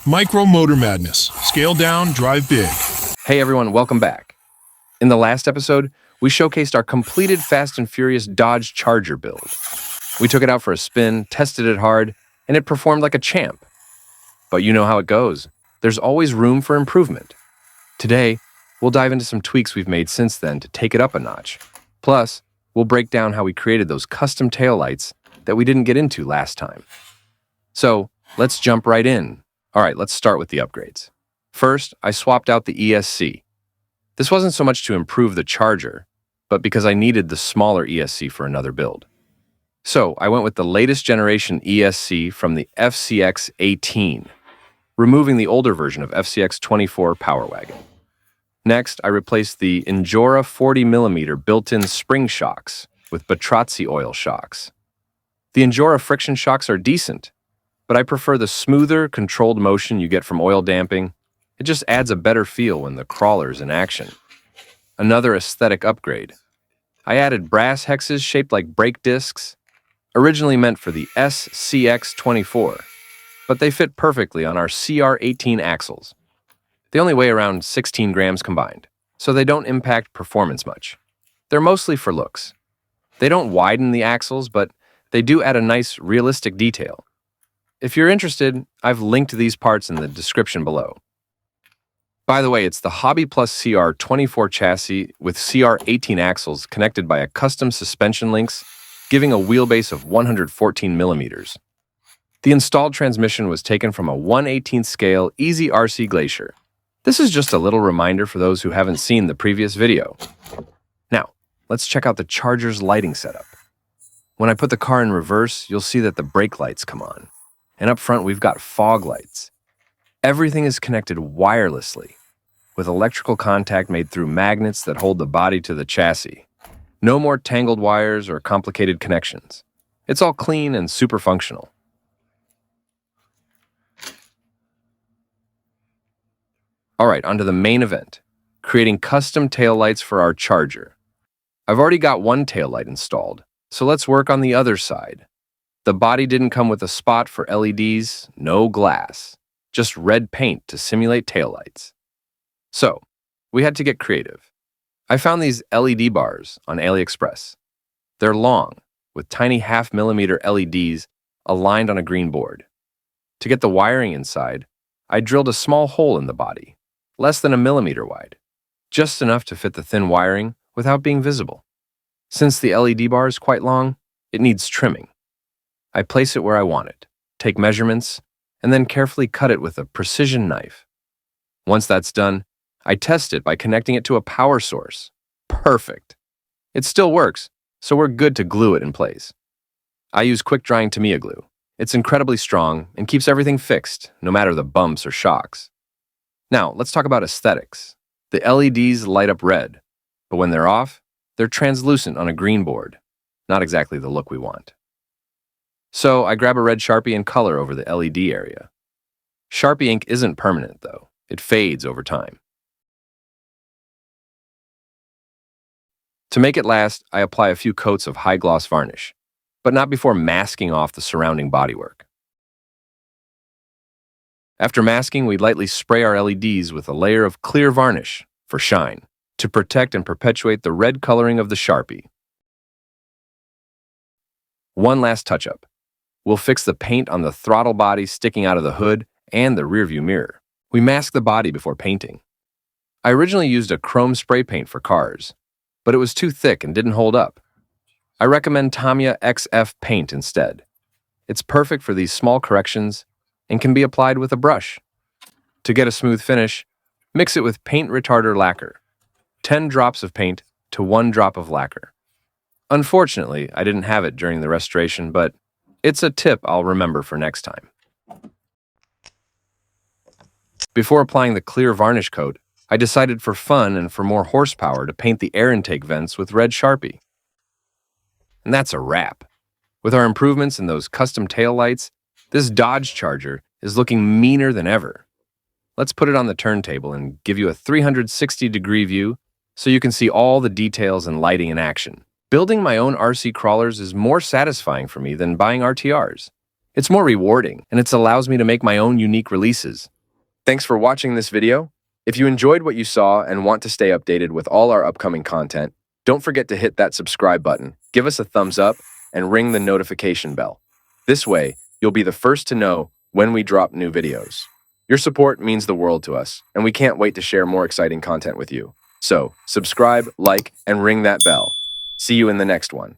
Micro Motor Madness. Scale down, drive big. Hey everyone, welcome back. In the last episode, we showcased our completed Fast and Furious Dodge Charger build. We took it out for a spin, tested it hard, and it performed like a champ. But you know how it goes. There's always room for improvement. Today, we'll dive into some tweaks we've made since then to take it up a notch. Plus, we'll break down how we created those custom taillights that we didn't get into last time. So, let's jump right in. All right, let's start with the upgrades. First, I swapped out the ESC. This wasn't so much to improve the Charger, but because I needed the smaller ESC for another build. So, I went with the latest generation ESC from the FCX 18, removing the older version of FCX 24 Power Wagon. Next, I replaced the Injora 40mm built-in spring shocks with Batrazzi oil shocks. The Injora friction shocks are decent, but I prefer the smoother, controlled motion you get from oil damping. It just adds a better feel when the crawler's in action. Another aesthetic upgrade. I added brass hexes shaped like brake discs, originally meant for the SCX24, but they fit perfectly on our CR18 axles. They only weigh around 16 grams combined, so they don't impact performance much. They're mostly for looks. They don't widen the axles, but they do add a nice, realistic detail. If you're interested, I've linked these parts in the description below. By the way, it's the Hobby Plus CR24 chassis with CR18 axles connected by a custom suspension links, giving a wheelbase of 114 millimeters. The installed transmission was taken from a 1/18 scale Easy RC Glacier. This is just a little reminder for those who haven't seen the previous video. Now, let's check out the Charger's lighting setup. When I put the car in reverse, you'll see that the brake lights come on. And up front, we've got fog lights. Everything is connected wirelessly, with electrical contact made through magnets that hold the body to the chassis. No more tangled wires or complicated connections. It's all clean and super functional. All right, onto the main event, creating custom taillights for our Charger. I've already got one taillight installed, so let's work on the other side. The body didn't come with a spot for LEDs, no glass, just red paint to simulate taillights. So, we had to get creative. I found these LED bars on AliExpress. They're long, with tiny 0.5mm LEDs aligned on a green board. To get the wiring inside, I drilled a small hole in the body, less than 1 millimeter wide, just enough to fit the thin wiring without being visible. Since the LED bar is quite long, it needs trimming. I place it where I want it, take measurements, and then carefully cut it with a precision knife. Once that's done, I test it by connecting it to a power source. Perfect. It still works, so we're good to glue it in place. I use quick-drying Tamiya glue. It's incredibly strong and keeps everything fixed, no matter the bumps or shocks. Now, let's talk about aesthetics. The LEDs light up red, but when they're off, they're translucent on a green board. Not exactly the look we want. So I grab a red Sharpie and color over the LED area. Sharpie ink isn't permanent, though. It fades over time. To make it last, I apply a few coats of high-gloss varnish, but not before masking off the surrounding bodywork. After masking, we lightly spray our LEDs with a layer of clear varnish for shine to protect and perpetuate the red coloring of the Sharpie. One last touch-up. We'll fix the paint on the throttle body sticking out of the hood and the rearview mirror. We mask the body before painting. I originally used a chrome spray paint for cars, but it was too thick and didn't hold up. I recommend Tamiya XF paint instead. It's perfect for these small corrections and can be applied with a brush. To get a smooth finish, mix it with paint retarder lacquer. 10 drops of paint to 1 drop of lacquer. Unfortunately, I didn't have it during the restoration, but it's a tip I'll remember for next time. Before applying the clear varnish coat, I decided for fun and for more horsepower to paint the air intake vents with red Sharpie. And that's a wrap. With our improvements in those custom taillights, this Dodge Charger is looking meaner than ever. Let's put it on the turntable and give you a 360-degree view so you can see all the details and lighting in action. Building my own RC crawlers is more satisfying for me than buying RTRs. It's more rewarding, and it allows me to make my own unique releases. Thanks for watching this video. If you enjoyed what you saw and want to stay updated with all our upcoming content, don't forget to hit that subscribe button, give us a thumbs up, and ring the notification bell. This way, you'll be the first to know when we drop new videos. Your support means the world to us, and we can't wait to share more exciting content with you. So, subscribe, like, and ring that bell. See you in the next one.